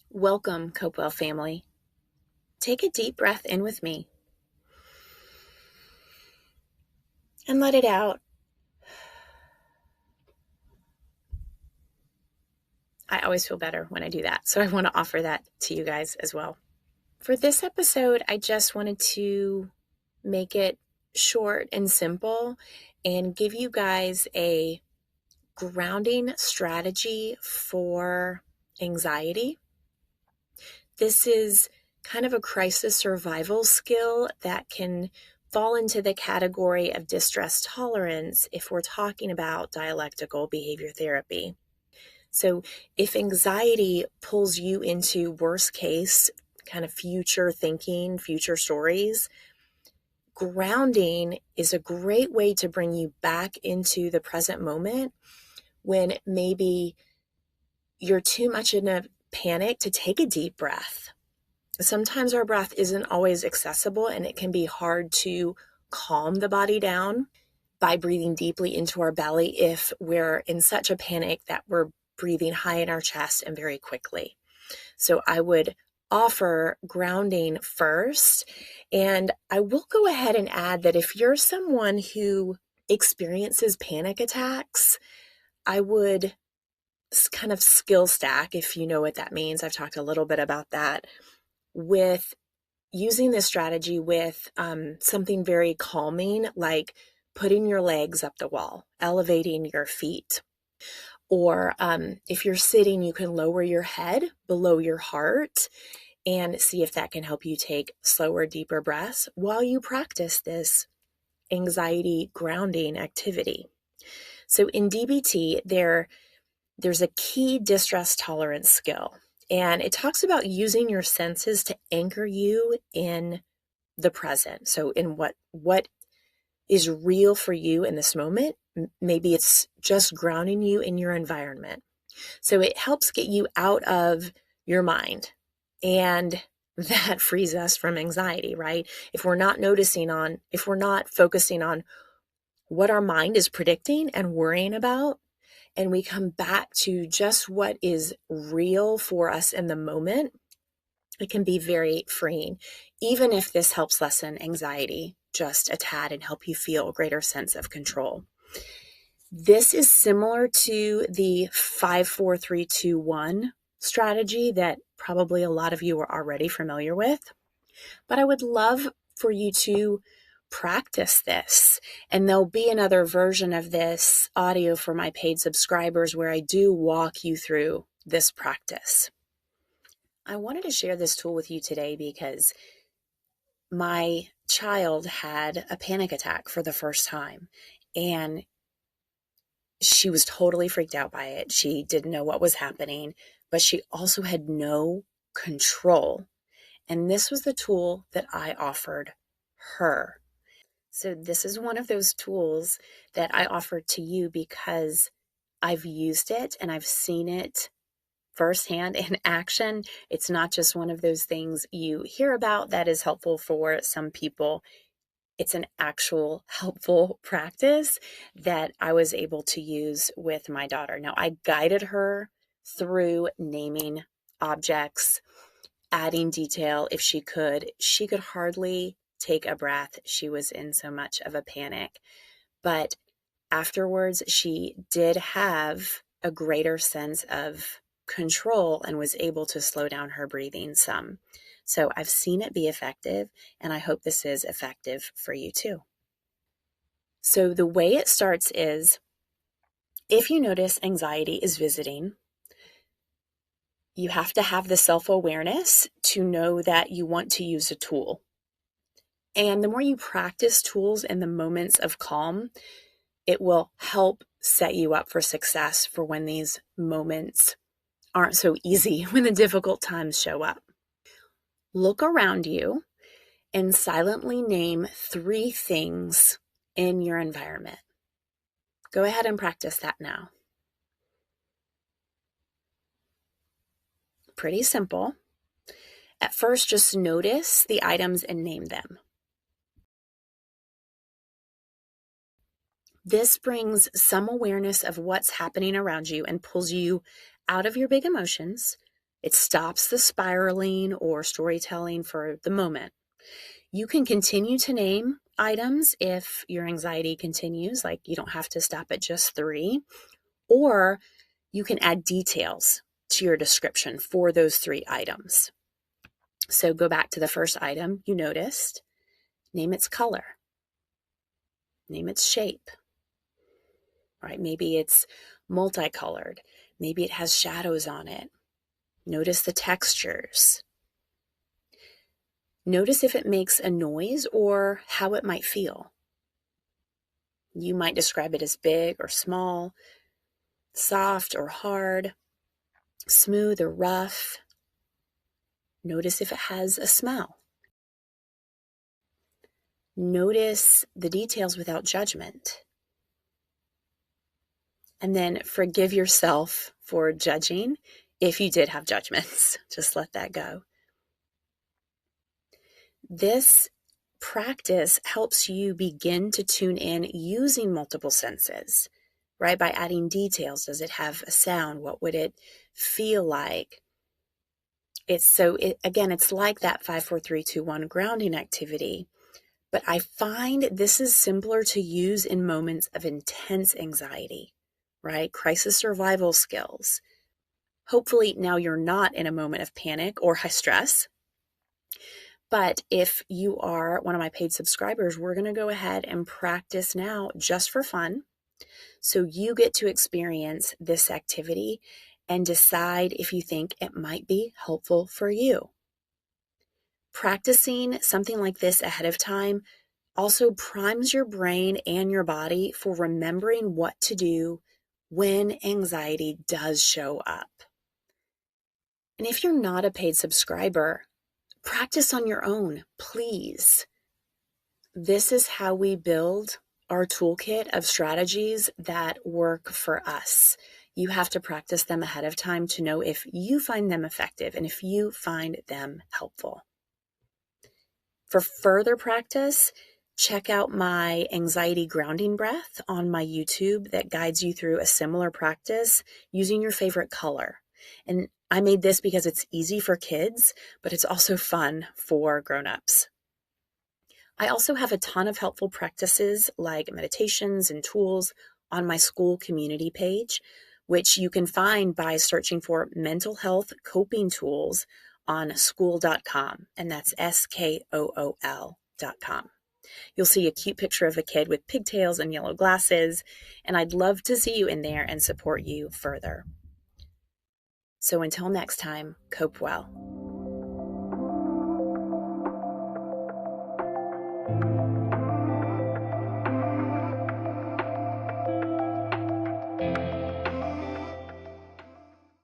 Welcome, Copewell family. Take a deep breath in with me and let it out. I always feel better when I do that, so I want to offer that to you guys as well. For this episode, I just wanted to make it short and simple and give you guys a grounding strategy for anxiety. This is kind of a crisis survival skill that can fall into the category of distress tolerance if we're talking about dialectical behavior therapy. So, if anxiety pulls you into worst case, kind of future thinking, future stories, grounding is a great way to bring you back into the present moment when maybe you're too much in a panic to take a deep breath. Sometimes our breath isn't always accessible, and it can be hard to calm the body down by breathing deeply into our belly if we're in such a panic that we're breathing high in our chest and very quickly. So I would offer grounding first. And I will go ahead and add that if you're someone who experiences panic attacks, I would kind of skill stack, if you know what that means. I've talked a little bit about that, with using this strategy with something very calming, like putting your legs up the wall, elevating your feet. Or if you're sitting, you can lower your head below your heart and see if that can help you take slower, deeper breaths while you practice this anxiety grounding activity. So in DBT, there's a key distress tolerance skill, and it talks about using your senses to anchor you in the present. So in what is real for you in this moment. Maybe it's just grounding you in your environment. So it helps get you out of your mind, and that frees us from anxiety, right? If we're not focusing on what our mind is predicting and worrying about, and we come back to just what is real for us in the moment, it can be very freeing, even if this helps lessen anxiety just a tad and help you feel a greater sense of control. This is similar to the 5-4-3-2-1 strategy that probably a lot of you are already familiar with, but I would love for you to practice this. And there'll be another version of this audio for my paid subscribers where I do walk you through this practice. I wanted to share this tool with you today because my child had a panic attack for the first time, and she was totally freaked out by it. She didn't know what was happening, but she also had no control. And this was the tool that I offered her. So this is one of those tools that I offered to you because I've used it and I've seen it firsthand in action. It's not just one of those things you hear about that is helpful for some people. It's an actual helpful practice that I was able to use with my daughter. Now, I guided her through naming objects, adding detail if she could. She could hardly take a breath. She was in so much of a panic. But afterwards, she did have a greater sense of control and was able to slow down her breathing some. So I've seen it be effective, and I hope this is effective for you too. So the way it starts is, if you notice anxiety is visiting, you have to have the self-awareness to know that you want to use a tool. And the more you practice tools in the moments of calm, it will help set you up for success for when these moments aren't so easy, when the difficult times show up. Look around you and silently name 3 things in your environment. Go ahead and practice that now. Pretty simple. At first, just notice the items and name them. This brings some awareness of what's happening around you and pulls you out of your big emotions It stops the spiraling or storytelling for the moment. You can continue to name items if your anxiety continues, like you don't have to stop at just 3, or you can add details to your description for those 3 items. So go back to the first item you noticed, name its color, name its shape, right? Maybe it's multicolored. Maybe it has shadows on it. Notice the textures. Notice if it makes a noise or how it might feel. You might describe it as big or small, soft or hard, smooth or rough. Notice if it has a smell. Notice the details without judgment. And then forgive yourself for judging if you did have judgments. Just let that go. This practice helps you begin to tune in using multiple senses, right? By adding details. Does it have a sound? What would it feel like? It's like that 5, 4, 3, 2, 1 grounding activity. But I find this is simpler to use in moments of intense anxiety, right? Crisis survival skills. Hopefully now you're not in a moment of panic or high stress. But if you are one of my paid subscribers, we're going to go ahead and practice now just for fun. So you get to experience this activity and decide if you think it might be helpful for you. Practicing something like this ahead of time also primes your brain and your body for remembering what to do when anxiety does show up. And if you're not a paid subscriber, practice on your own, please. This is how we build our toolkit of strategies that work for us. You have to practice them ahead of time to know if you find them effective and if you find them helpful. For further practice, check out my anxiety grounding breath on my YouTube that guides you through a similar practice using your favorite color. And I made this because it's easy for kids, but it's also fun for grown-ups. I also have a ton of helpful practices like meditations and tools on my school community page, which you can find by searching for mental health coping tools on skool.com, and that's SKOOL.com. You'll see a cute picture of a kid with pigtails and yellow glasses, and I'd love to see you in there and support you further. So until next time, cope well.